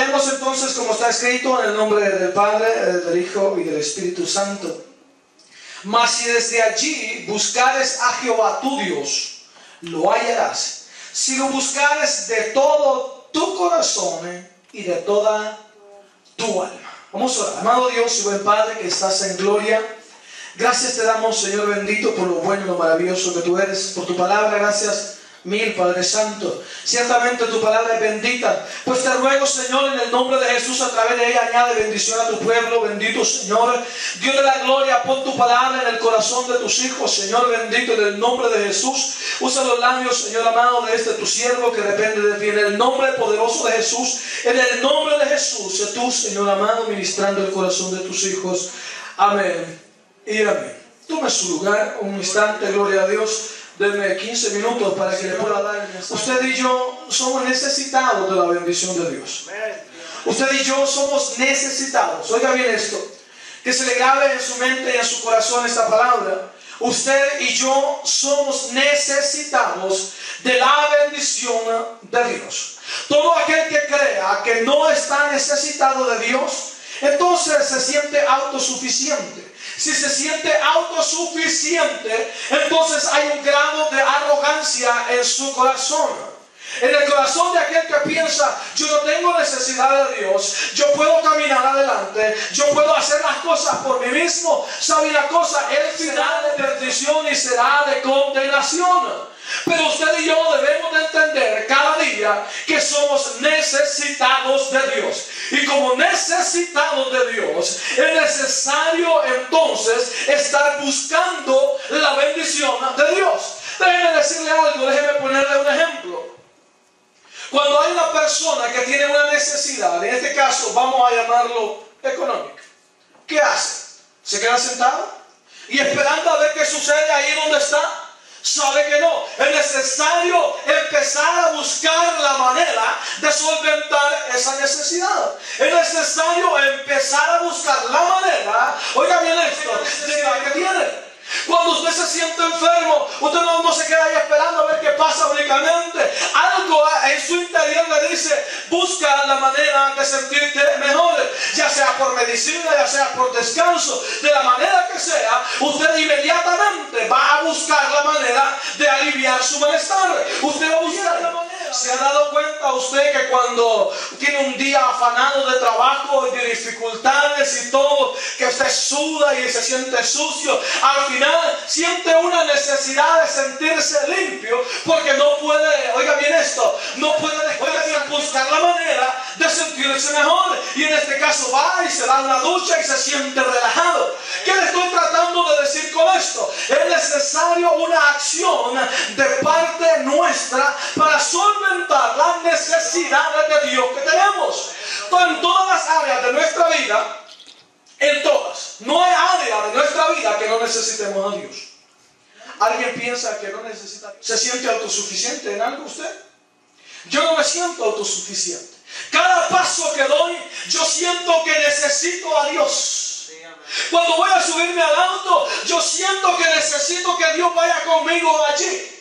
Leemos entonces como está escrito en el nombre del Padre, del Hijo y del Espíritu Santo. Mas si desde allí buscares a Jehová tu Dios, lo hallarás. Si lo buscares de todo tu corazón y de toda tu alma. Vamos a orar. Amado Dios y buen Padre que estás en gloria, gracias te damos, Señor bendito, por lo bueno y lo maravilloso que tú eres, por tu palabra. Gracias mil, Padre Santo. Ciertamente tu palabra es bendita, pues te ruego, Señor, en el nombre de Jesús, a través de ella añade bendición a tu pueblo. Bendito Señor, Dios de la gloria, pon tu palabra en el corazón de tus hijos, Señor bendito, en el nombre de Jesús. Usa los labios, Señor amado, de este tu siervo que depende de ti, en el nombre poderoso de Jesús. En el nombre de Jesús, sé tú, Señor amado, ministrando el corazón de tus hijos. Amén y amén. Tome su lugar un instante, gloria a Dios. Denme 15 minutos para que le pueda dar el mensaje. Usted y yo somos necesitados de la bendición de Dios. Usted y yo somos necesitados. Oiga bien esto, que se le grabe en su mente y en su corazón esta palabra. Usted y yo somos necesitados de la bendición de Dios. Todo aquel que crea que no está necesitado de Dios, entonces se siente autosuficiente. Si se siente autosuficiente, entonces hay un grado de arrogancia en su corazón. En el corazón de aquel que piensa, yo no tengo necesidad de Dios, yo puedo caminar adelante, yo puedo hacer las cosas por mí mismo. ¿Sabe una cosa? Él será de perdición y será de condenación. Pero usted y yo debemos de entender cada día que somos necesitados de Dios. Y como necesitados de Dios, es necesario entonces estar buscando la bendición de Dios. Déjeme decirle algo, déjeme ponerle un ejemplo. Cuando hay una persona que tiene una necesidad, en este caso vamos a llamarlo económica, ¿qué hace? ¿Se queda sentado y esperando a ver qué sucede ahí donde está? Sabe que no, es necesario empezar a buscar la manera de solventar esa necesidad. Es necesario empezar a buscar la manera, oiga bien esto, de la que tiene. Cuando usted se siente enfermo, usted no se queda ahí esperando a ver qué pasa únicamente. Algo en su interior le dice, busca la manera de sentirte mejor, ya sea por medicina, ya sea por descanso, de la manera que sea. Usted inmediatamente va a buscar la manera de aliviar su malestar. Usted va a buscar la manera. ¿Se ha dado cuenta usted que cuando tiene un día afanado de trabajo y de dificultades y todo, que usted suda y se siente sucio, al final siente una necesidad de sentirse limpio porque no puede, oiga bien esto, no puede buscar la manera de sentirse mejor? Y en este caso va y se da una ducha y se siente relajado. ¿Qué le estoy tratando de decir con esto? Es necesario una acción de parte nuestra para solventar las necesidades de Dios que tenemos. En todas las áreas de nuestra vida, en todas, no hay área de nuestra vida que no necesitemos a Dios. ¿Alguien piensa que no necesita? ¿Se siente autosuficiente en algo usted? Yo no me siento autosuficiente. Cada paso que doy, yo siento que necesito a Dios. Cuando voy a subirme al auto, yo siento que necesito que Dios vaya conmigo allí.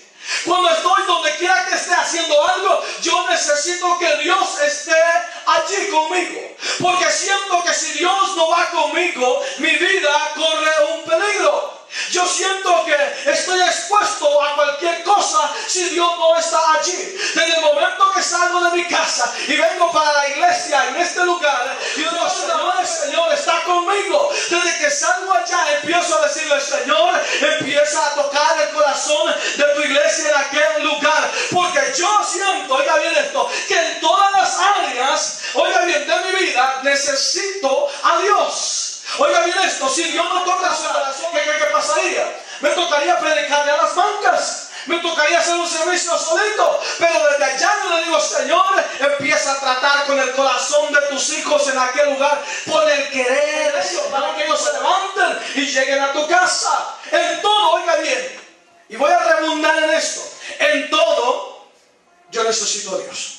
Cuando estoy donde quiera que esté haciendo algo, yo necesito que Dios esté allí conmigo. Porque siento que si Dios no va conmigo, mi vida corre un peligro. Yo siento que estoy expuesto a cualquier cosa si Dios no está allí. Desde el momento que salgo de mi casa y vengo para la iglesia en este lugar, yo digo, Señor, el Señor está conmigo. Desde que salgo allá empiezo a decirle, Señor, empieza a tocar el corazón de tu iglesia en aquel lugar. Porque yo siento, oiga bien esto, que en todas las áreas, oiga bien, de mi vida necesito a Dios. Oiga bien esto, si Dios no toca su corazón, ¿qué pasaría? Me tocaría predicarle a las bancas, me tocaría hacer un servicio solito, pero desde allá yo le digo, Señor, empieza a tratar con el corazón de tus hijos en aquel lugar, por el querer de Dios, para que ellos se levanten y lleguen a tu casa. En todo, oiga bien, y voy a redundar en esto, en todo yo necesito a Dios.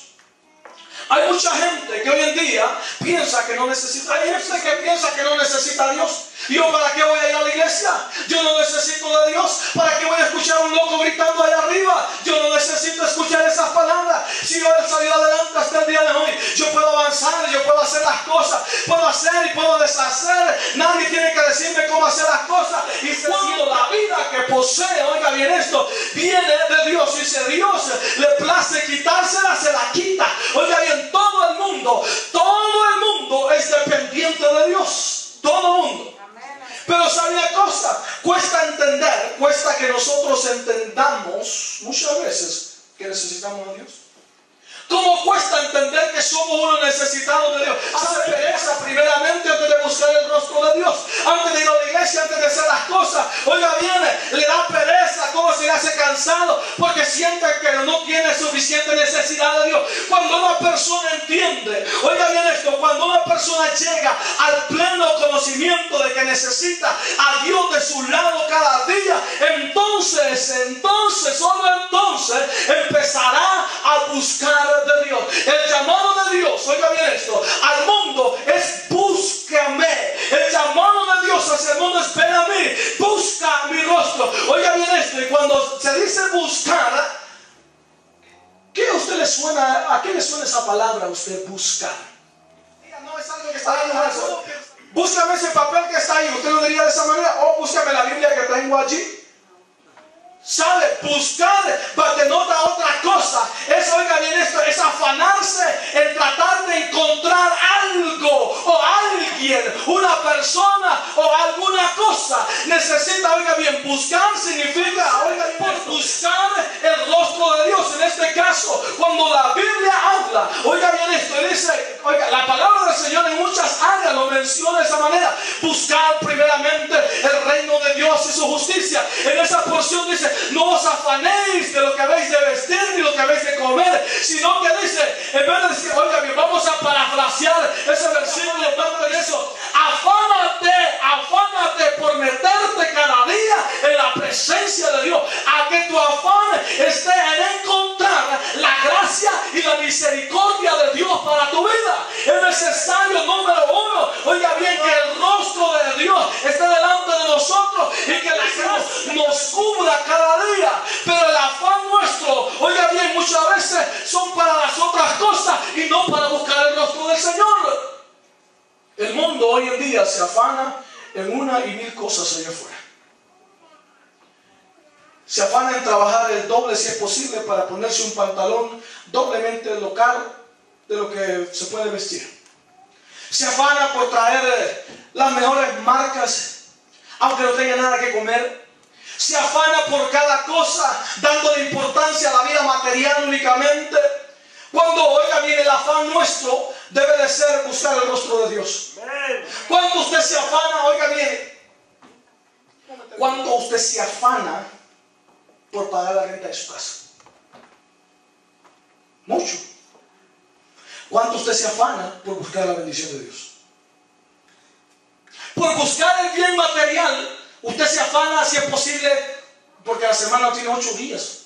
Hay mucha gente que hoy en día piensa que no necesita. Hay gente que piensa que no necesita a Dios. ¿Yo para qué voy a ir a la iglesia? Yo no necesito de Dios. ¿Para qué voy a escuchar a un loco gritando allá arriba? Yo no necesito escuchar esas palabras. Si yo he salido adelante hasta el día de hoy, yo puedo avanzar, yo cosas. Puedo hacer y puedo deshacer. Nadie tiene que decirme cómo hacer las cosas. Y cuando la vida que posee, oiga bien esto, viene de Dios. Y si Dios le place quitársela, se la quita. Oiga bien, todo el mundo es dependiente de Dios. Todo el mundo. Pero sabe una cosa, cuesta entender, cuesta que nosotros entendamos muchas veces que necesitamos a Dios. ¿Cómo cuesta entender que somos unos necesitados de Dios? Hace pereza primeramente antes de buscar el rostro de Dios, antes de ir a la iglesia, antes de hacer las cosas. Oiga, viene, le da pereza, cómo se hace cansado, porque siente que no tiene suficiente necesidad de Dios. Cuando una persona entiende, oiga bien esto, cuando una persona llega al pleno conocimiento de que necesita a Dios de su lado cada día, entonces, solo entonces empezará a buscar de Dios. El llamado de Dios, oiga bien esto, al mundo es búscame. El llamado de Dios hacia el mundo es ven a mí, busca mi rostro. Oiga bien esto, y cuando se dice buscar, ¿qué a usted le suena? ¿A qué le suena esa palabra a usted buscar? No es algo que está ahí. Búscame ese papel que está ahí. Usted lo diría de esa manera. O búscame la Biblia que tengo allí. ¿Sabe? Buscar denota otra cosa. Es, oiga bien esto, es afanarse en tratar de encontrar algo o alguien, una persona o alguna cosa. Necesita, oiga bien, buscar significa, oiga bien, buscar el rostro de Dios. En este caso, cuando la Biblia habla, oiga bien esto, dice, oiga, la palabra del Señor en muchas áreas lo menciona de esa manera. Buscar primeramente el reino de Dios y su justicia. En esa porción dice, no os afanéis de lo que habéis de vestir ni lo que habéis de comer, sino que dice, en vez de decir, oiga bien, vamos a parafrasear ese versículo, tanto en eso, afánate por meterte cada día en la presencia de Dios, a que tu afán esté en encontrar la gracia y la misericordia de Dios para tu vida. Es necesario, número uno, oiga bien, que el rostro de Dios esté delante de nosotros y que la gracia nos cubra cada día. Pero el afán nuestro, oiga bien, muchas veces son para las otras cosas y no para buscar el rostro del Señor. El mundo hoy en día se afana en una y mil cosas allá afuera. Se afana en trabajar el doble si es posible para ponerse un pantalón doblemente local de lo que se puede vestir. Se afana por traer las mejores marcas aunque no tenga nada que comer. Se afana por cada cosa, dándole importancia a la vida material únicamente. Cuando, oiga bien, el afán nuestro debe de ser buscar el rostro de Dios. Cuando usted se afana, oiga bien, cuando usted se afana por pagar la renta de su casa. Mucho. Cuando usted se afana por buscar la bendición de Dios. Por buscar el bien material. Usted se afana si es posible, porque la semana tiene 8 días.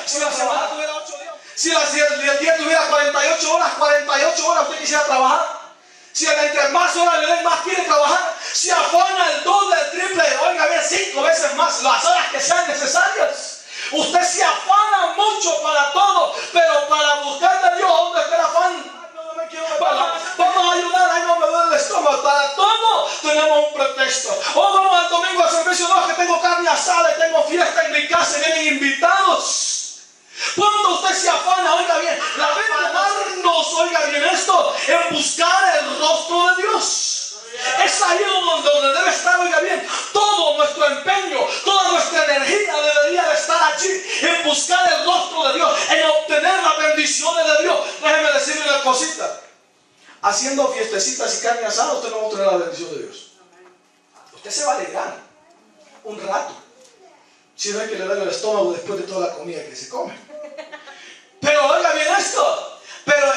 Si la semana tuviera 8 días, si el día tuviera 48 horas usted quisiera trabajar. Si entre más horas le den, más quiere trabajar. Si afana el doble, el triple, oiga bien, 5 veces más, las horas que sean necesarias. Usted se afana mucho para todo, pero para buscar de Dios, ¿dónde está el afán? Vamos a ayudar, ay no me duele el estómago. Para todo tenemos un pretexto. Vamos al domingo al servicio, no, que tengo carne asada y tengo fiesta en mi casa y vienen invitados. Cuando usted se afana, oiga bien, la afanarnos, oiga bien esto, en buscar el rostro de Dios. Es ahí donde debe estar, oiga bien, todo nuestro empeño, toda nuestra energía debería de estar allí, en buscar el rostro de Dios, en obtener las bendiciones de Dios. Déjeme decirle una cosita, haciendo fiestecitas y carne asada, usted no va a obtener la bendición de Dios. Usted se va a alegrar un rato, si no hay que le duele el estómago después de toda la comida que se come. Pero oiga bien esto. Pero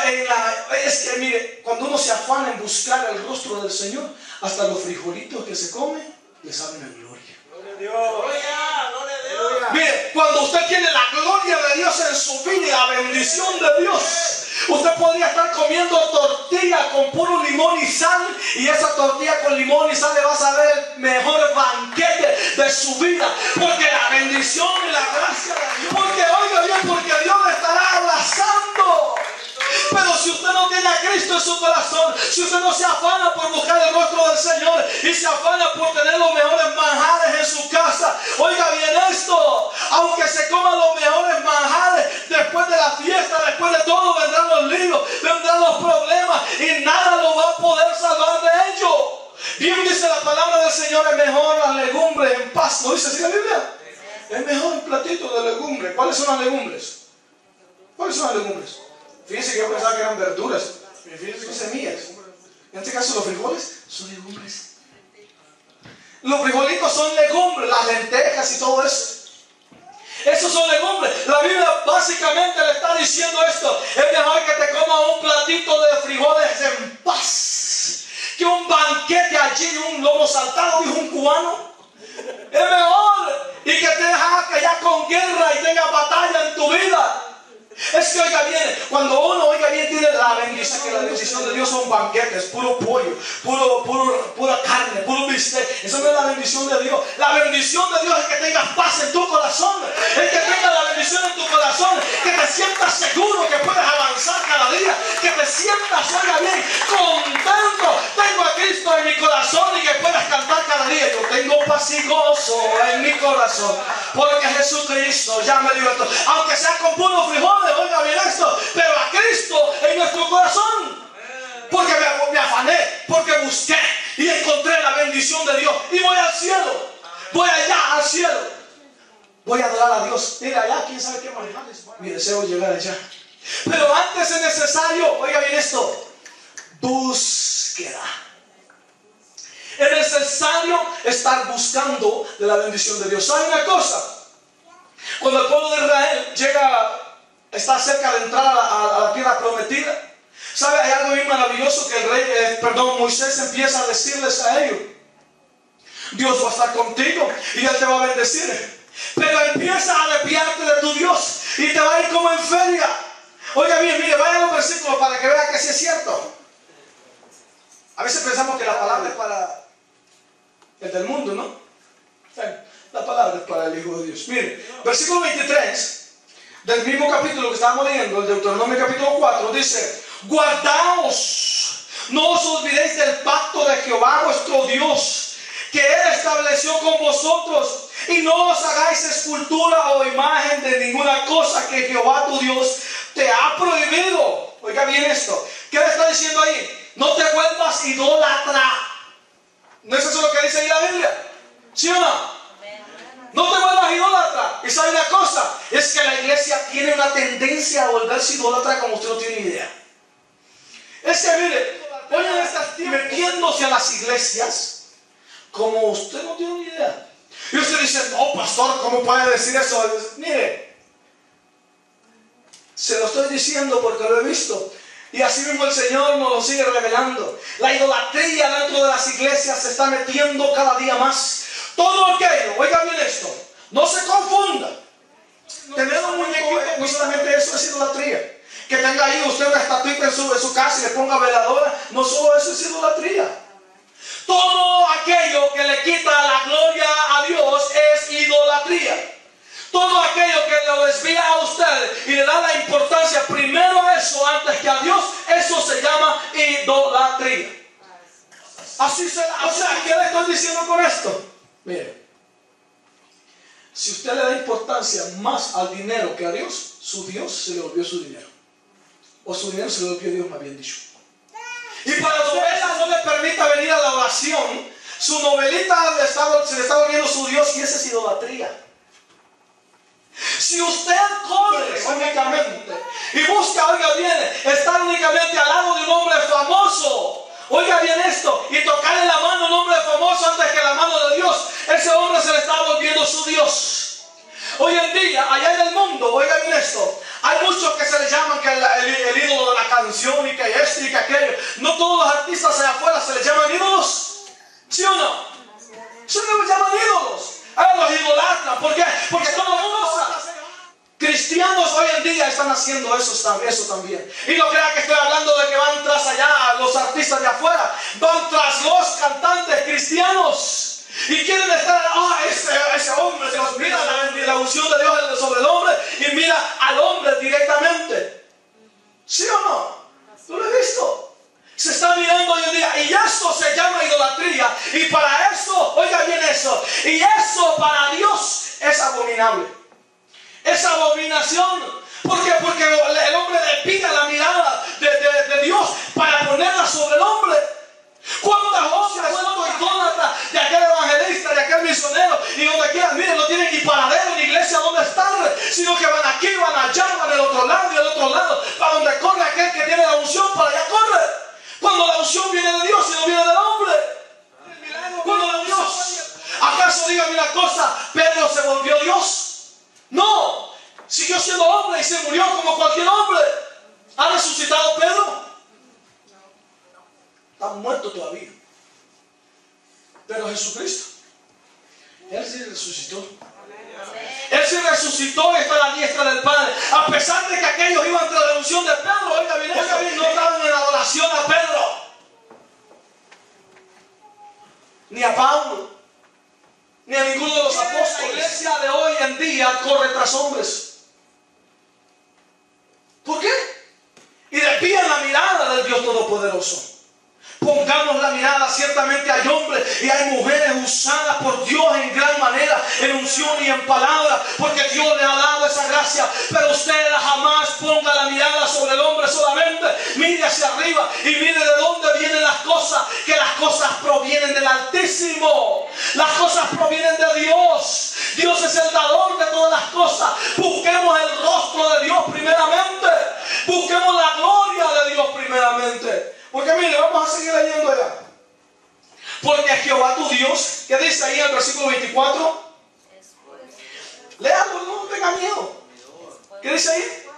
es que mire, cuando uno se afana en buscar el rostro del Señor, hasta los frijolitos que se comen le saben a gloria. Gloria a Dios. Gloria a Dios. Mire, cuando usted tiene la gloria de Dios en su vida y la bendición de Dios, usted podría estar comiendo tortilla con puro limón y sal, y esa tortilla con limón y sal le va a saber el mejor banquete de su vida, porque la bendición y la gracia de Dios, porque oiga bien, porque Dios le estará abrazando. Pero si usted no tiene a qué Cristo en su corazón, si usted no se afana por buscar el rostro del Señor y se afana por tener los mejores manjares en su casa, oiga bien esto, aunque se coman los mejores manjares, después de la fiesta, después de todo, vendrán los líos, vendrán los problemas y nada lo va a poder salvar de ello. Bien dice la palabra del Señor, es mejor la legumbre en paz. ¿No dice así la Biblia? Es mejor un platito de legumbre. ¿Cuáles son las legumbres? ¿Cuáles son las legumbres? Fíjense que yo pensaba que eran verduras. Fíjense que son semillas. En este caso los frijoles son legumbres. Los frijolitos son legumbres, las lentejas y todo eso. Esos son legumbres. La Biblia básicamente le está diciendo esto. Es mejor que te comas un platito de frijoles en paz que un banquete allí, un lomo saltado, dijo un cubano. Es mejor y que te dejas ya con guerra y tengas batalla en tu vida. Es que oiga bien, cuando uno oiga bien tiene la bendición, que la bendición de Dios son banquetes, puro pollo, pura carne, puro bistec. Esa no es la bendición de Dios. La bendición de Dios es que tengas paz en tu corazón, es que tengas la bendición en tu corazón, que te sientas seguro que puedes avanzar cada día, que te sientas, oiga bien, contento. Tengo a Cristo en mi corazón y que puedas cantar cada día. Yo tengo paz y gozo en mi corazón, porque Jesucristo ya me libertó. Aunque sea con puro frijoles, oiga bien esto, pero a Cristo en nuestro corazón. Porque me afané, porque busqué y encontré la bendición de Dios. Y voy al cielo, voy allá al cielo. Voy a adorar a Dios. Mira allá, quién sabe qué manjares. Mi deseo es llegar allá. Pero antes es necesario, oiga bien esto, búsqueda. Es necesario estar buscando de la bendición de Dios. ¿Sabe una cosa? Cuando el pueblo de Israel está cerca de entrar a la tierra prometida, ¿sabe? Hay algo bien maravilloso que Moisés empieza a decirles a ellos. Dios va a estar contigo y Él te va a bendecir. Pero empieza a desviarte de tu Dios y te va a ir como en feria. Oiga bien, mire, vaya a los versículos para que vea que sí es cierto. A veces pensamos que la palabra es para el del mundo, ¿no? La palabra es para el Hijo de Dios. Mire, versículo 23 del mismo capítulo que estábamos leyendo, el Deuteronomio capítulo 4, dice: guardaos, no os olvidéis del pacto de Jehová vuestro Dios, que Él estableció con vosotros, y no os hagáis escultura o imagen de ninguna cosa que Jehová tu Dios te ha prohibido. Oiga bien esto. ¿Qué le está diciendo ahí? No te vuelvas idólatra. ¿No es eso lo que dice ahí la Biblia? ¿Sí o no? No te vuelvas idólatra. Y sabe una cosa, es que la iglesia tiene una tendencia a volverse idólatra como usted no tiene idea. Es que mire, hoy está metiéndose a las iglesias como usted no tiene idea. Y usted dice: no, pastor, ¿cómo puede decir eso? Mire, se lo estoy diciendo porque lo he visto. Y así mismo el Señor nos lo sigue revelando. La idolatría dentro de las iglesias se está metiendo cada día más. Todo aquello, oiga bien esto, no se confunda. Tener un muñequito, no solamente eso es idolatría. Que tenga ahí usted una estatuita en su casa y le ponga veladora, no solo eso es idolatría. Todo aquello que le quita la gloria a Dios es idolatría. Todo aquello que lo desvía a usted y le da la importancia primero a eso antes que a Dios, eso se llama idolatría. Así será. O sea, ¿qué le estoy diciendo con esto? Mire, si usted le da importancia más al dinero que a Dios, su Dios se le volvió su dinero. O su dinero se le volvió a Dios, más bien dicho. Y para usted no le permita venir a la oración, su novelita se le está volviendo su Dios, y esa es idolatría. Si usted corre únicamente y busca, oiga bien, estar únicamente al lado de un hombre famoso, oiga bien esto, y tocarle la mano a un hombre famoso antes que la mano de Dios, ese hombre se le está volviendo su Dios. Hoy en día, allá en el mundo, oiga bien esto, hay muchos que se le llaman que el ídolo de la canción y que esto y que aquello. No todos los artistas allá afuera se les llaman ídolos, ¿sí o no? Se les llaman ídolos. Los idolatran. ¿Por qué? Porque todo el mundo sabe. Cristianos hoy en día están haciendo eso también. Y no crean que estoy hablando de que van tras allá los artistas de afuera. Van tras los cantantes cristianos. Y quieren estar, ese hombre, Dios, mira la unción de Dios sobre el hombre y mira al hombre directamente. ¿Sí o no? ¿Tú lo has visto? idolatría. Y para eso, oiga bien eso, y eso para Dios es abominable. Es abominación. ¿Por qué? Porque el hombre desvía la mirada de Dios para ponerla sobre el hombre. ¿Cuántas hombres son idólatras de aquel evangelista, de aquel misionero? Y donde quiera, miren, no tienen ni paradero ni iglesia donde estar, sino que van aquí, van allá, van del otro lado y del otro lado. Para donde corre aquel que tiene la unción, para allá corre. Cuando la unción viene de Dios y no viene del hombre. Cuando la unción, ¿acaso dígame una cosa? ¿Pedro se volvió Dios? No. Siguió siendo hombre y se murió como cualquier hombre. ¿Ha resucitado Pedro? Está muerto todavía. Pero Jesucristo, Él sí resucitó. Él sí resucitó y está a la diestra del Padre. A pesar de que aquellos iban tras la unción de Pedro, oiga bien, no estaban en adoración a Pedro, ni a Pablo, ni a ninguno de los apóstoles. La iglesia de hoy en día corre tras hombres. ¿Por qué? Y desvían la mirada del Dios Todopoderoso. Pongamos la mirada, ciertamente hay hombres y hay mujeres usadas por Dios en gran manera, en unción y en palabra, porque Dios le ha dado esa gracia. Pero usted jamás ponga la mirada sobre el hombre solamente. Mire hacia arriba y mire de dónde vienen las cosas, que las cosas provienen del Altísimo. Las cosas provienen de Dios. Dios es el dador de todas las cosas. Busquemos el rostro de Dios primeramente. Busquemos la gloria de Dios primeramente. Porque mire, vamos a seguir leyendo allá. Porque Jehová tu Dios, ¿qué dice ahí en el versículo 24? Léalo, no tenga miedo. ¿Qué dice ahí?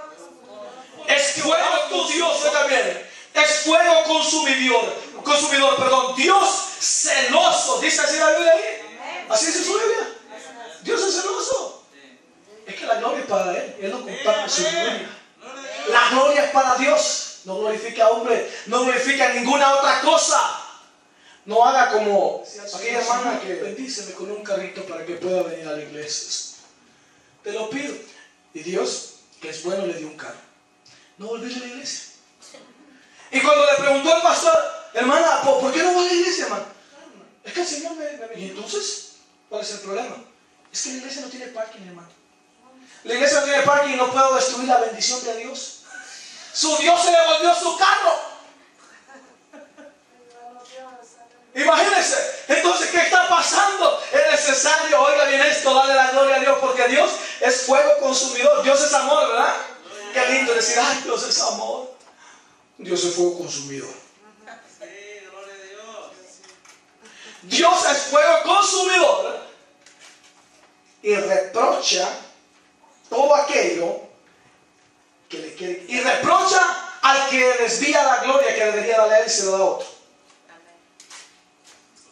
Es fuego tu Dios, oiga bien. Es fuego consumidor, perdón. Dios celoso. ¿Dice así la Biblia ahí? ¿Así dice su Biblia? Dios es celoso. Es que la gloria es para Él. Él no comparte su gloria. La gloria es para Dios. No glorifica a hombre, no glorifica ninguna otra cosa. No haga como aquella hermana que bendíceme con un carrito para que pueda venir a la iglesia. Te lo pido. Y Dios, que es bueno, le dio un carro. No volví a la iglesia. Y cuando le preguntó al pastor, hermana, ¿por qué no va a la iglesia, hermano? Es que el Señor me dijo. ¿Y entonces? ¿Cuál es el problema? Es que la iglesia no tiene parking, hermano. La iglesia no tiene parking y no puedo destruir la bendición de Dios. Su Dios se le volvió su carro. Imagínense. Entonces, ¿qué está pasando? Es necesario, oiga bien esto, darle la gloria a Dios, porque Dios es fuego consumidor. Dios es amor, ¿verdad? Qué lindo decir, ay, Dios es amor. Dios es fuego consumidor. Dios es fuego consumidor y reprocha todo aquello que le quiere, y reprocha al que desvía la gloria que debería darle a él y se lo da a otro.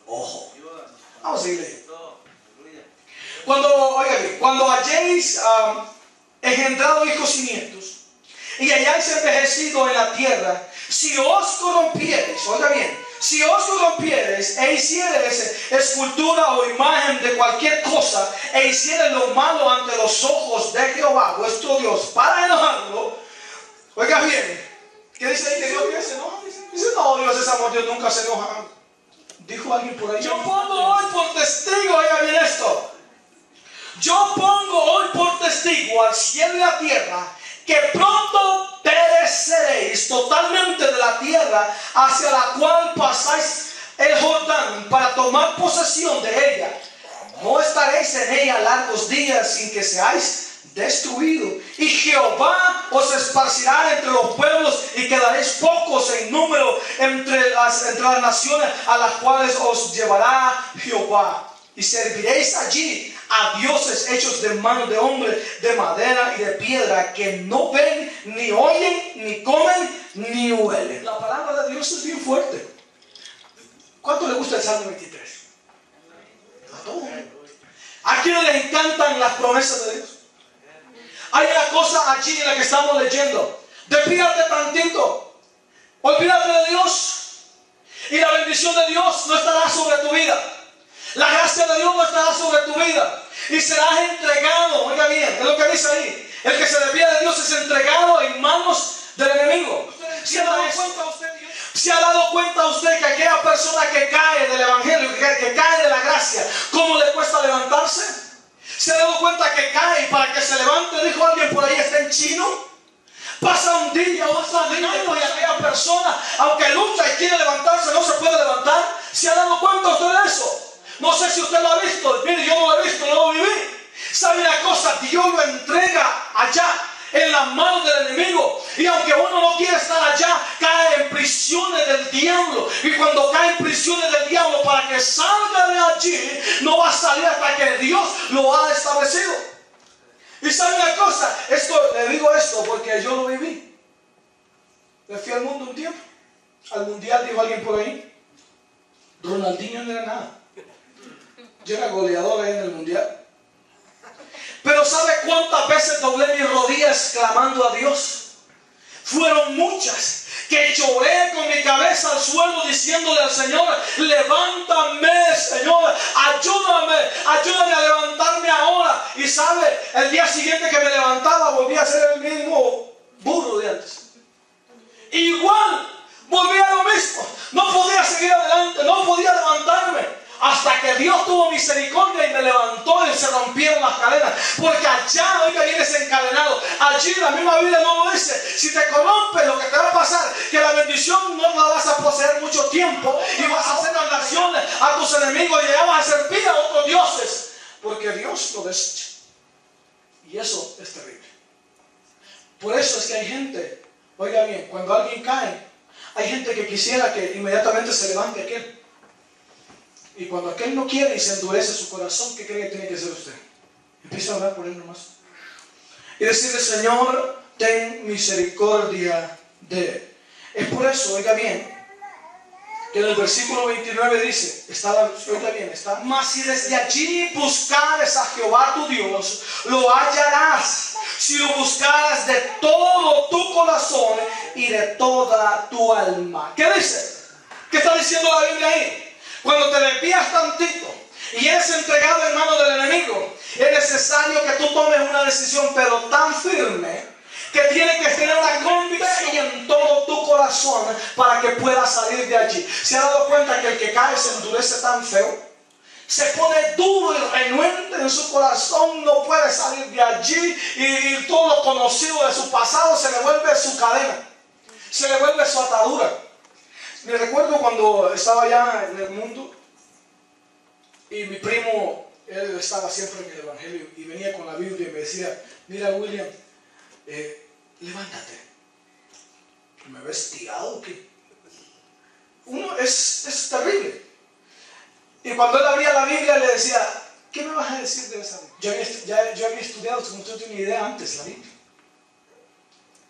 Ojo. Vamos a seguir leyendo. Cuando hayáis engendrado hijos y nietos y hayáis envejecido en la tierra, si os corrompiereis, oiga bien, si os corrompiereis e hiciereis escultura o imagen de cualquier cosa e hiciereis lo malo ante los ojos de Jehová vuestro Dios para enojarlo, oiga bien, ¿qué dice ahí? ¿Que Dios se enoja? Dice, no, Dios es amor, Dios nunca se enoja. Dijo alguien por ahí. Yo pongo hoy por testigo, oiga bien esto. Yo pongo hoy por testigo al cielo y la tierra que pronto pereceréis totalmente de la tierra hacia la cual pasáis el Jordán para tomar posesión de ella. No estaréis en ella largos días sin que seáis destruidos. Y Jehová os esparcirá entre los pueblos y quedaréis pocos en número entre las naciones a las cuales os llevará Jehová. Y serviréis allí a dioses hechos de manos de hombre, de madera y de piedra, que no ven, ni oyen, ni comen, ni huelen. La palabra de Dios es bien fuerte. ¿Cuánto le gusta el Salmo 23? A todos. ¿A quiénes les encantan las promesas de Dios? Hay una cosa allí en la que estamos leyendo. Despídate tantito. Olvídate de Dios. Y la bendición de Dios no estará sobre tu vida. La gracia de Dios no estará sobre tu vida. Y serás entregado. Oiga bien, es lo que dice ahí. El que se desvía de Dios es entregado en manos del enemigo. ¿Se ha dado dado cuenta usted que aquella persona que cae del evangelio, que cae de la gracia, cómo le cuesta levantarse? ¿Se ha dado cuenta que cae y para que se levante, dijo alguien por ahí, está en chino? Pasa un día, otro día, y aquella persona, aunque lucha y quiere levantarse, no se puede levantar. ¿Se ha dado cuenta usted de eso? No sé si usted lo ha visto. Mire, yo no lo he visto, no lo viví. ¿Sabe una cosa? Dios lo entrega allá en las manos del enemigo, y aunque uno no quiere estar allá, cae en prisiones del diablo. Y cuando cae en prisiones del diablo, para que salga de allí, no va a salir hasta que Dios lo ha establecido. Y sabe una cosa, le digo esto porque yo lo viví. Me fui al mundo un tiempo, al mundial, dijo alguien por ahí. Ronaldinho no era nada, yo era goleador ahí en el mundial. Pero ¿sabe cuántas veces doblé mis rodillas clamando a Dios? Fueron muchas, que lloré con mi cabeza al suelo diciéndole al Señor: levántame, Señor, ayúdame a levantarme ahora. Y sabe, el día siguiente que me levantaba volví a ser el mismo burro de antes. Igual, volví a lo mismo, no podía seguir adelante, no podía levantarme. Hasta que Dios tuvo misericordia y me levantó y se rompieron las cadenas. Porque allá, oiga, vienes encadenado. Allí la misma Biblia no lo dice. Si te corrompes, lo que te va a pasar, que la bendición no la vas a poseer mucho tiempo, y vas a hacer naciones a tus enemigos y ya vas a servir a otros dioses. Porque Dios lo desecha. Y eso es terrible. Por eso es que hay gente, oiga bien, cuando alguien cae, hay gente que quisiera que inmediatamente se levante aquel. Y cuando aquel no quiere y se endurece su corazón, ¿qué cree que tiene que hacer usted? Empieza a orar por él nomás. Y decirle: Señor, ten misericordia de él. Es por eso, oiga bien, que en el versículo 29 dice, oiga bien, mas si desde allí buscares a Jehová tu Dios, lo hallarás, si lo buscaras de todo tu corazón y de toda tu alma. ¿Qué dice? ¿Qué está diciendo la Biblia ahí? Cuando te desvías tantito y eres entregado en manos del enemigo, es necesario que tú tomes una decisión, pero tan firme, que tiene que tener una convicción en todo tu corazón para que puedas salir de allí. ¿Se ha dado cuenta que el que cae se endurece tan feo? Se pone duro y renuente en su corazón, no puede salir de allí, y todo lo conocido de su pasado se le vuelve su cadena, se le vuelve su atadura. Me recuerdo cuando estaba allá en el mundo y mi primo, él estaba siempre en el evangelio y venía con la Biblia y me decía: mira, William, levántate. ¿Me ves tirado o qué? Uno es terrible. Y cuando él abría la Biblia le decía: ¿qué me vas a decir de esa Biblia? Yo había estudiado, como usted tiene una idea antes, la Biblia.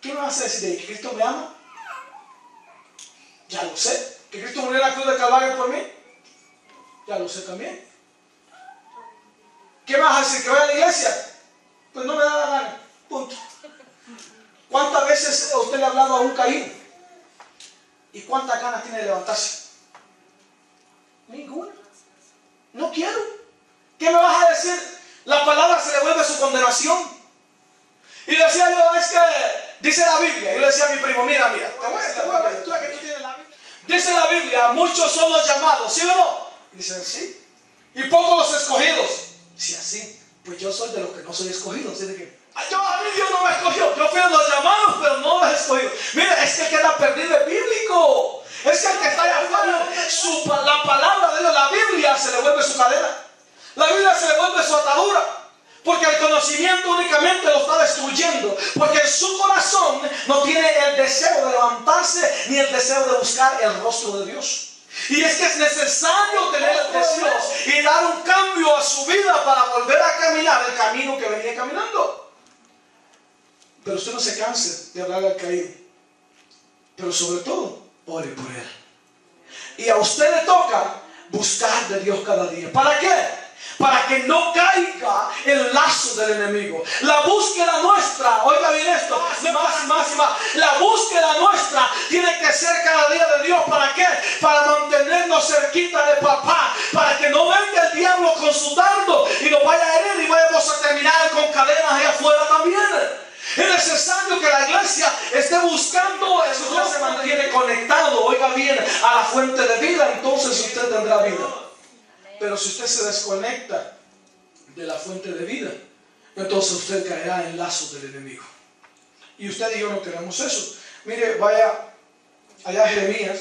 ¿Qué me vas a decir de que Cristo me ama? Ya lo sé. ¿Que Cristo murió en la cruz del Calvario por mí? Ya lo sé también. ¿Qué me vas a decir? ¿Que voy a la iglesia? Pues no me da la gana. Punto. ¿Cuántas veces usted le ha hablado a un caído? ¿Y cuántas ganas tiene de levantarse? Ninguna. No quiero. ¿Qué me vas a decir? La palabra se le vuelve su condenación. Y decía yo: es que dice la Biblia. Y le decía a mi primo: mira, tú que tú tienes la Biblia. Dice la Biblia: muchos son los llamados, ¿sí o no? Y dicen: sí. Y pocos los escogidos. Si así, pues yo soy de los que no soy escogido. ¿Sí? De que, a mí Dios no me escogió. Yo fui de los llamados, pero no los escogido. Mira, es que el que está perdido es bíblico. Es que el que está allá afuera, la palabra de Dios, la Biblia, se le vuelve su cadena. La Biblia se le vuelve su atadura. Porque el conocimiento únicamente lo está destruyendo. Porque en su corazón no tiene el deseo de levantarse ni el deseo de buscar el rostro de Dios. Y es que es necesario tener el deseo y dar un cambio a su vida para volver a caminar el camino que venía caminando. Pero usted no se canse de hablar al caído. Pero sobre todo, ore por él. Y a usted le toca buscar de Dios cada día. ¿Para qué? Para que no caiga el lazo del enemigo. La búsqueda nuestra, oiga bien esto, más. La búsqueda nuestra tiene que ser cada día de Dios. ¿Para qué? Para mantenernos cerquita de papá. Para que no venga el diablo con su dardo y nos vaya a herir y vayamos a terminar con cadenas allá afuera también. Es necesario que la iglesia esté buscando, eso ya se mantiene conectado, oiga bien, a la fuente de vida, entonces usted tendrá vida. Pero si usted se desconecta de la fuente de vida, entonces usted caerá en lazos del enemigo. Y usted y yo no queremos eso. Mire, vaya allá a Jeremías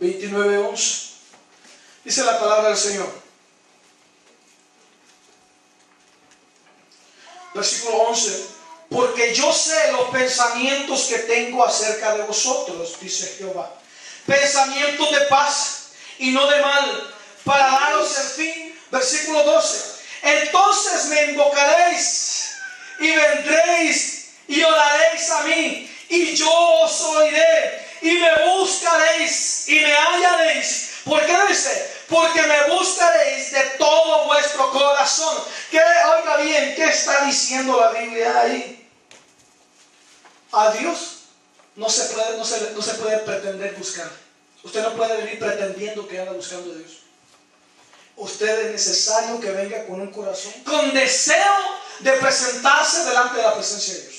29:11. Dice la palabra del Señor. Versículo 11. Porque yo sé los pensamientos que tengo acerca de vosotros, dice Jehová. Pensamientos de paz y no de mal, para daros el fin. Versículo 12. Entonces me invocaréis y vendréis y oraréis a mí, y yo os oiré, y me buscaréis y me hallaréis. ¿Por qué dice? Porque me buscaréis de todo vuestro corazón. Que oiga bien, ¿qué está diciendo la Biblia ahí? A Dios no se puede pretender buscar. Usted no puede venir pretendiendo que anda buscando a Dios. Usted es necesario que venga con un corazón, con deseo de presentarse delante de la presencia de Dios,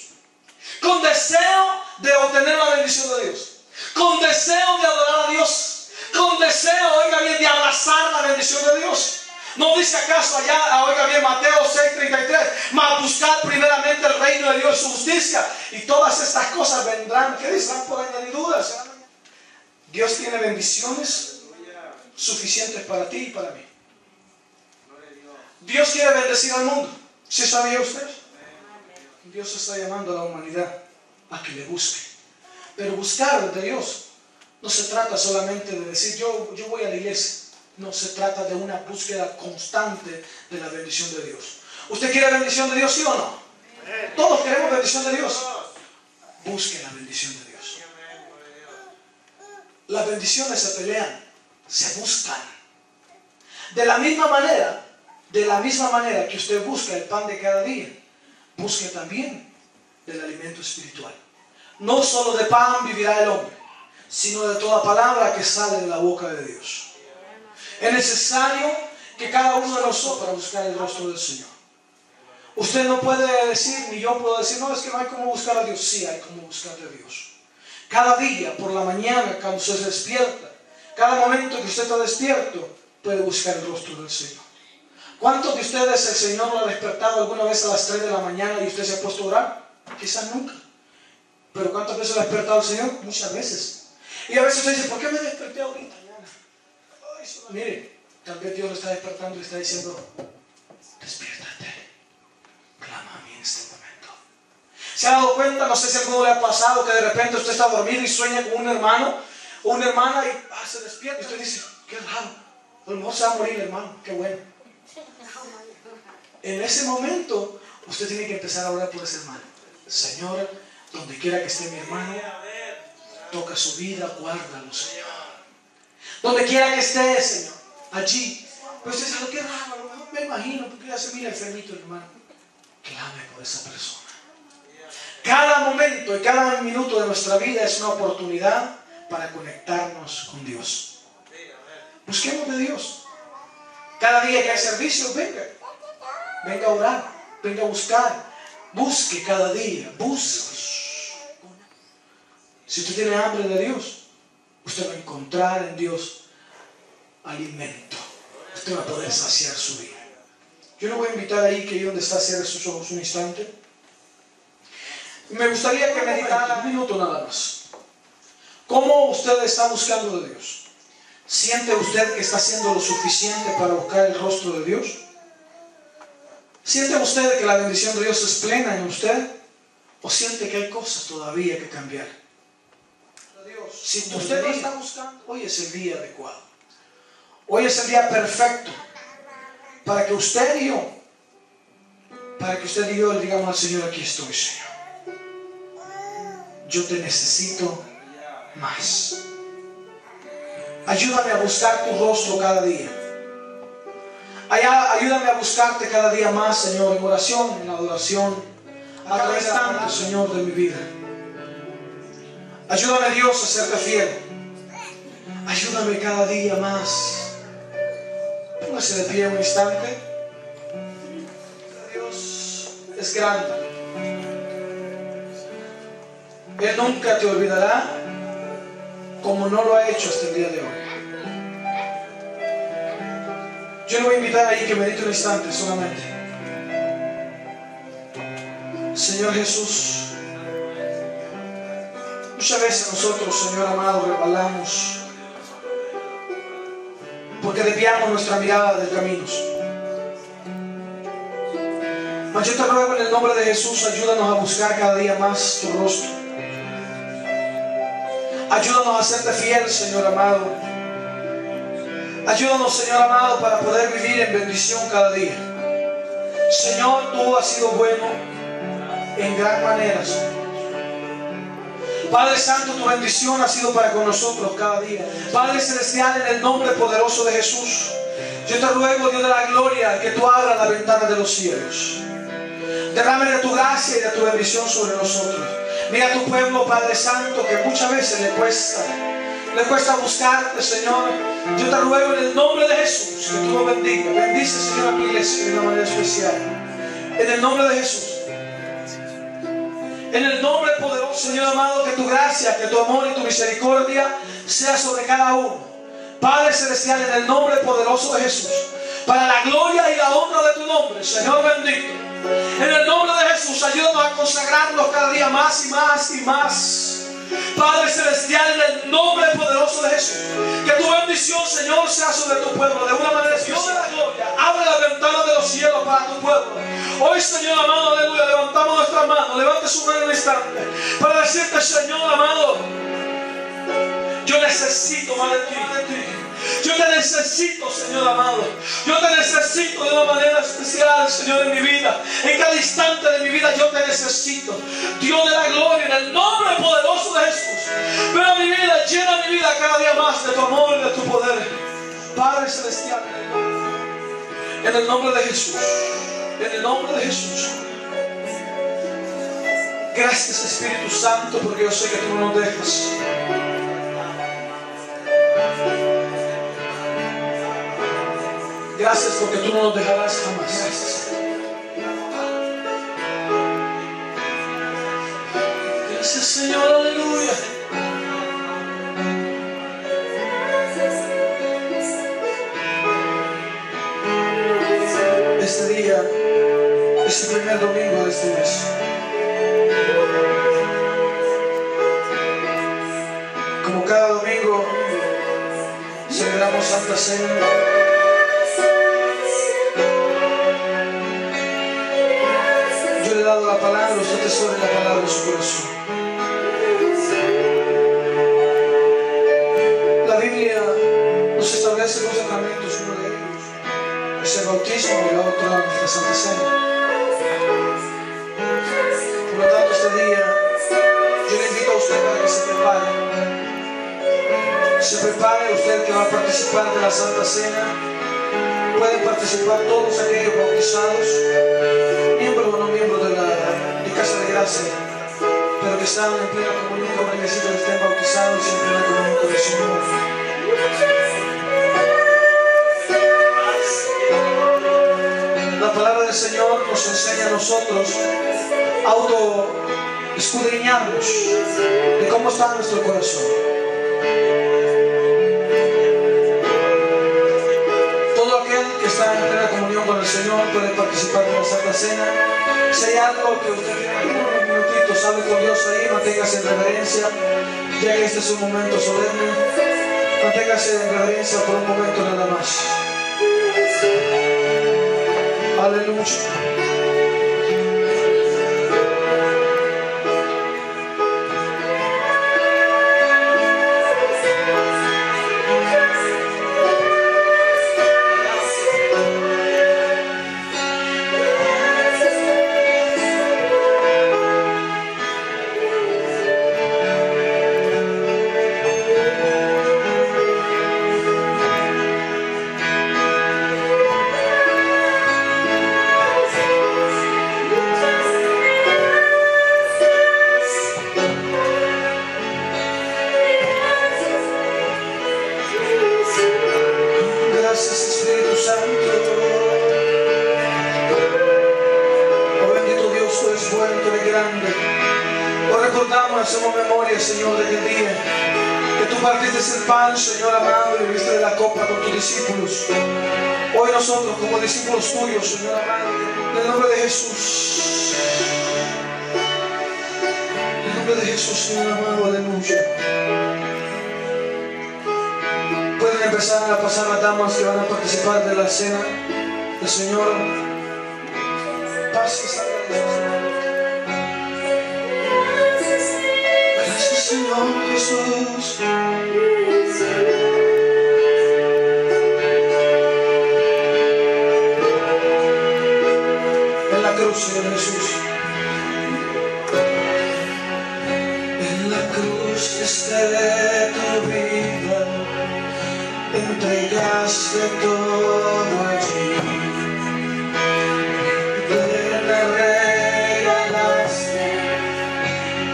con deseo de obtener la bendición de Dios, con deseo de adorar a Dios, con deseo, oiga bien, de abrazar la bendición de Dios. ¿No dice acaso allá, oiga bien, Mateo 6:33, mas buscad primeramente el reino de Dios y su justicia, y todas estas cosas vendrán, ¿qué dicen? Por añadiduras. Dios tiene bendiciones suficientes para ti y para mí. Dios quiere bendecir al mundo. ¿Sí sabía usted? Dios está llamando a la humanidad a que le busque. Pero buscar de Dios no se trata solamente de decir yo voy a la iglesia. No, se trata de una búsqueda constante de la bendición de Dios. ¿Usted quiere bendición de Dios, sí o no? Todos queremos bendición de Dios. Busque la bendición de Dios. Las bendiciones se pelean, se buscan. De la misma manera que usted busca el pan de cada día, busque también del alimento espiritual. No solo de pan vivirá el hombre, sino de toda palabra que sale de la boca de Dios. Es necesario que cada uno de nosotros para buscar el rostro del Señor. Usted no puede decir, ni yo puedo decir, no, es que no hay cómo buscar a Dios. Sí, hay cómo buscar a Dios. Cada día, por la mañana, cuando usted se despierta, cada momento que usted está despierto, puede buscar el rostro del Señor. ¿Cuántos de ustedes el Señor lo ha despertado alguna vez a las 3 de la mañana y usted se ha puesto a orar? Quizás nunca. Pero ¿cuántas veces lo ha despertado el Señor? Muchas veces. Y a veces usted dice, ¿por qué me desperté ahorita? Mire, tal vez Dios lo está despertando y le está diciendo, despiértate, clama a mí en este momento. ¿Se ha dado cuenta? No sé si a alguno le ha pasado que de repente usted está dormido y sueña con un hermano o una hermana y se despierta y usted dice, qué raro, a lo mejor se va a morir el hermano, qué bueno. En ese momento usted tiene que empezar a orar por ese hermano. Señor, donde quiera que esté mi hermano, toca su vida, guárdalo, Señor. Donde quiera que esté, Señor, allí. Pero usted dice, qué raro, a lo mejor me imagino, porque ya se mira enfermito el hermano. Clame por esa persona. Cada momento y cada minuto de nuestra vida es una oportunidad para conectarnos con Dios. Busquemos de Dios. Cada día que hay servicio, venga a orar, venga a buscar. Busque cada día, busque. Si usted tiene hambre de Dios, usted va a encontrar en Dios alimento. Usted va a poder saciar su vida. Yo le voy a invitar ahí que ahí donde está, cierre sus ojos un instante. Me gustaría que meditara un minuto nada más. ¿Cómo usted está buscando de Dios? ¿Siente usted que está haciendo lo suficiente para buscar el rostro de Dios? ¿Siente usted que la bendición de Dios es plena en usted? ¿O siente que hay cosas todavía que cambiar? Si usted lo está buscando, hoy es el día adecuado. Hoy es el día perfecto para que usted y yo le digamos al Señor, aquí estoy, Señor. Yo te necesito más. Ayúdame a buscar tu rostro cada día. Ayúdame a buscarte cada día más, Señor, en oración, en adoración, a cada instante, Señor, de mi vida. Ayúdame, Dios, a serte fiel. Ayúdame cada día más. Póngase de pie un instante. Dios es grande. Él nunca te olvidará. como no lo ha hecho hasta el día de hoy. Yo le voy a invitar ahí que medite un instante solamente. Señor Jesús, muchas veces nosotros, Señor amado, resbalamos porque desviamos nuestra mirada del camino. Mas yo te ruego en el nombre de Jesús, ayúdanos a buscar cada día más tu rostro. Ayúdanos a serte fiel, Señor amado. Ayúdanos, Señor amado, para poder vivir en bendición cada día. Señor, tú has sido bueno en gran manera, Señor. Padre Santo, tu bendición ha sido para con nosotros cada día. Padre Celestial, en el nombre poderoso de Jesús, yo te ruego, Dios de la gloria, que tú abras la ventana de los cielos. Derrame de tu gracia y de tu bendición sobre nosotros. Mira a tu pueblo, Padre Santo, que muchas veces le cuesta buscarte, Señor. Yo te ruego en el nombre de Jesús que tú lo bendigas. Bendice, Señor, a tu iglesia de una manera especial. En el nombre de Jesús. En el nombre poderoso, Señor amado, que tu gracia, que tu amor y tu misericordia sea sobre cada uno. Padre Celestial, en el nombre poderoso de Jesús, para la gloria y la honra de tu nombre, Señor bendito. En el nombre de Jesús, ayúdanos a consagrarnos cada día más y más y más. Padre Celestial, en el nombre poderoso de Jesús, que tu bendición, Señor, sea sobre tu pueblo de una manera especial. Dios de la gloria, abre la ventana de los cielos para tu pueblo. Hoy, Señor amado, aleluya, levantamos nuestras manos. Levante su mano en un instante para decirte, Señor amado, yo necesito más de ti. Yo te necesito, Señor amado. Yo te necesito de una manera especial, Señor, en mi vida. En cada instante de mi vida yo te necesito. Dios de la gloria, en el nombre poderoso de Jesús. Ven a mi vida, llena mi vida cada día más de tu amor y de tu poder. Padre Celestial, en el nombre de Jesús. En el nombre de Jesús. Gracias, Espíritu Santo, porque yo sé que tú no nos dejas. Gracias porque tú no nos dejarás jamás. Gracias, Señor, aleluya. Este día es el primer domingo de este mes. Como cada domingo celebramos Santa Cena. La palabra, usted tesore la palabra en su corazón. La Biblia nos establece dos sacramentos, uno de ellos es el bautismo y la otra la Santa Cena. Por lo tanto, este día yo le invito a usted para que se prepare. Se prepare usted que va a participar de la Santa Cena. Pueden participar todos aquellos bautizados, miembros o no miembros de Casa de Gracia, pero que están en plena comunión con el Mesías, estén bautizados y en plena comunión con el Señor. La palabra del Señor nos enseña a nosotros a escudriñarnos de cómo está nuestro corazón. Está en plena comunión con el Señor, puede participar de la Santa Cena. Si hay algo que usted tiene unos minutitos, hable con Dios ahí, manténgase en reverencia, ya que este es un momento solemne. Manténgase en reverencia por un momento nada más. Aleluya. Hacemos memoria, Señor, de aquel día que tú partiste el pan, Señor amado, y bebiste de la copa con tus discípulos. Hoy nosotros, como discípulos tuyos, Señor amado, en el nombre de Jesús. En el nombre de Jesús, Señor amado, aleluya. Pueden empezar a pasar las damas que van a participar de la cena del Señor. Paz que salga de Jesús. Gracias, Señor Jesús. En la cruz, Señor Jesús. En la cruz de tu vida entregaste todo allí. Te la regalaste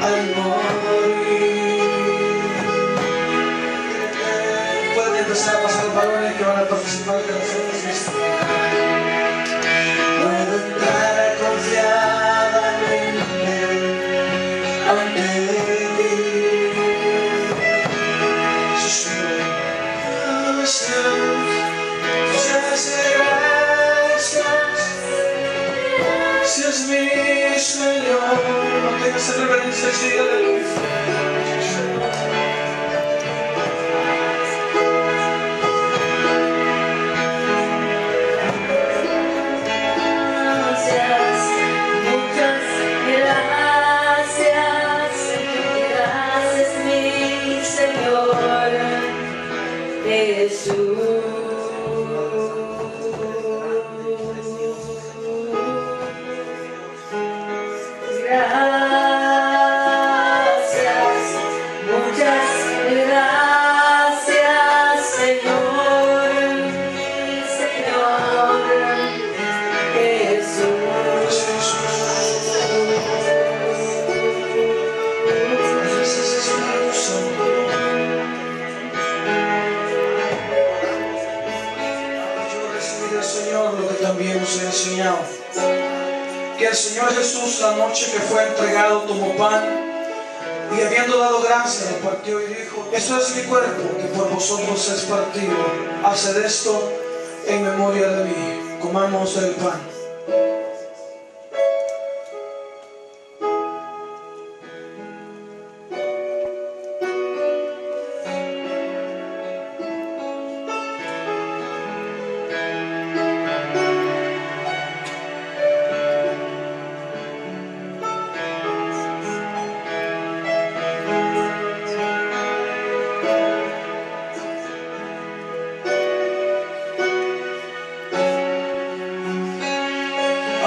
al morir. Pueden empezar a pasar balones que van a participar de la cena. Puedo entrar confiadamente ante ti. Gracias, mi Señor. No tengas reverencia, sí, aleluya. Que el Señor Jesús, la noche que fue entregado, tomó pan y habiendo dado gracias, lo partió y dijo: esto es mi cuerpo que por vosotros es partido. Haced esto en memoria de mí. Comamos el pan.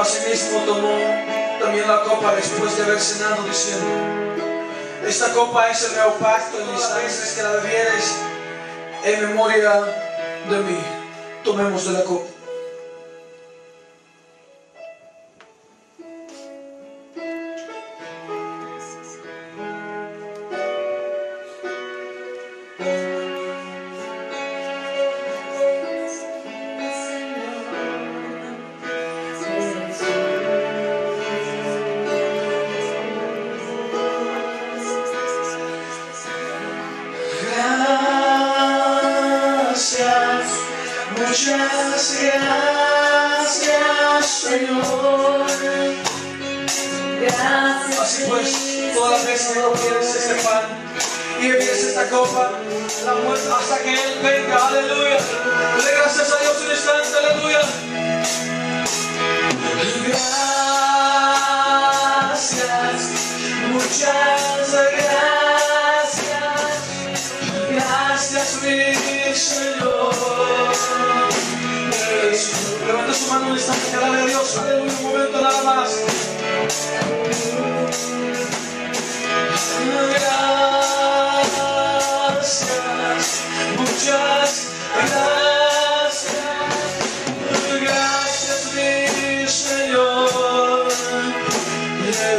Asimismo tomó también la copa después de haber cenado, diciendo: esta copa es el nuevo pacto en mis sangres, que la bebiereis en memoria de mí. Tomemos de la copa. Muchas gracias, Señor. Gracias. Así pues, todas las veces que quieres este pan y bebes esta copa, la muerte hasta que Él venga. Aleluya. Dale gracias a Dios un instante. Aleluya. Gracias. Muchas gracias. Gracias, mi Señor. Levanta su mano un instante, que alabe a Dios. Aleluya, un momento nada más. Gracias, muchas gracias. Gracias, mi Señor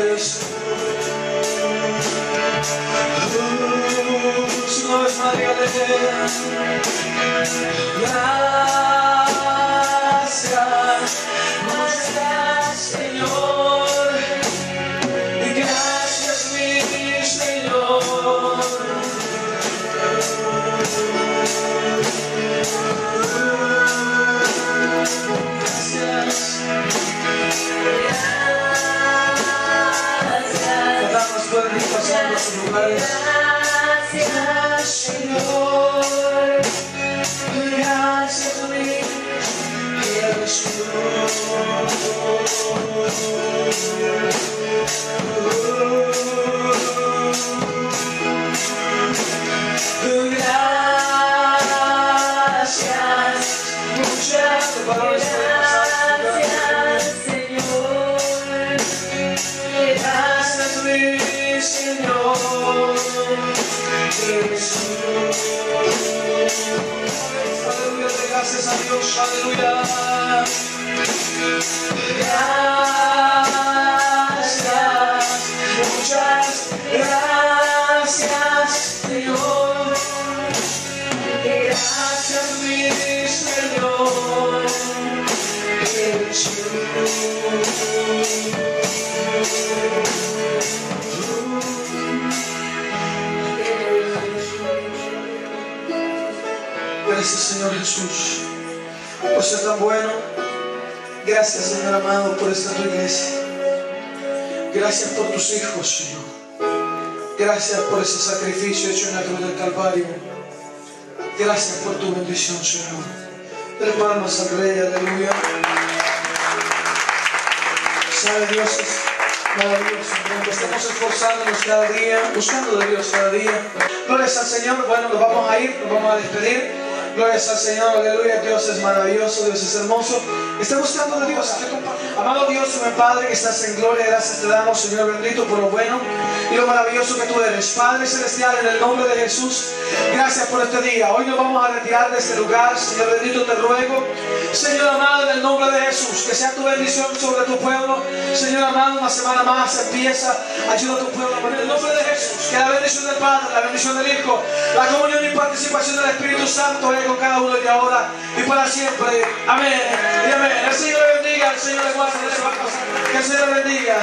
Jesús. Su nombre es María, aleluya. Gracias, Señor, y gracias, mi Señor. gracias a Dios, aleluya. Gracias, muchas gracias, Señor. Gracias, mi Señor Jesús. Gracias, Señor Jesús, por ser tan bueno. Gracias, Señor amado, por esta tu iglesia. Gracias por tus hijos, Señor. Gracias por ese sacrificio hecho en la cruz del Calvario. Gracias por tu bendición, Señor. Dale palmas al Rey, aleluya. Sabe, Dios es maravilloso. Aunque estamos esforzándonos cada día, buscando de Dios cada día. Glorias al Señor. Bueno, nos vamos a ir, nos vamos a despedir. Glorias al Señor, aleluya. Dios es maravilloso, Dios es hermoso. Está buscando de Dios. Amado Dios, mi Padre que estás en gloria, gracias te damos, Señor bendito, por lo bueno y lo maravilloso que tú eres. Padre celestial, en el nombre de Jesús, gracias por este día. Hoy nos vamos a retirar de este lugar, Señor bendito, te ruego, Señor amado, en el nombre de Jesús, que sea tu bendición sobre tu pueblo. Señor amado, una semana más empieza, ayuda a tu pueblo. En el nombre de Jesús, que la bendición del Padre, la bendición del Hijo, la comunión y participación del Espíritu Santo con cada uno de ahora y para siempre. Amén y amén. El Señor le bendiga, el Señor le guarde, que el Señor le bendiga.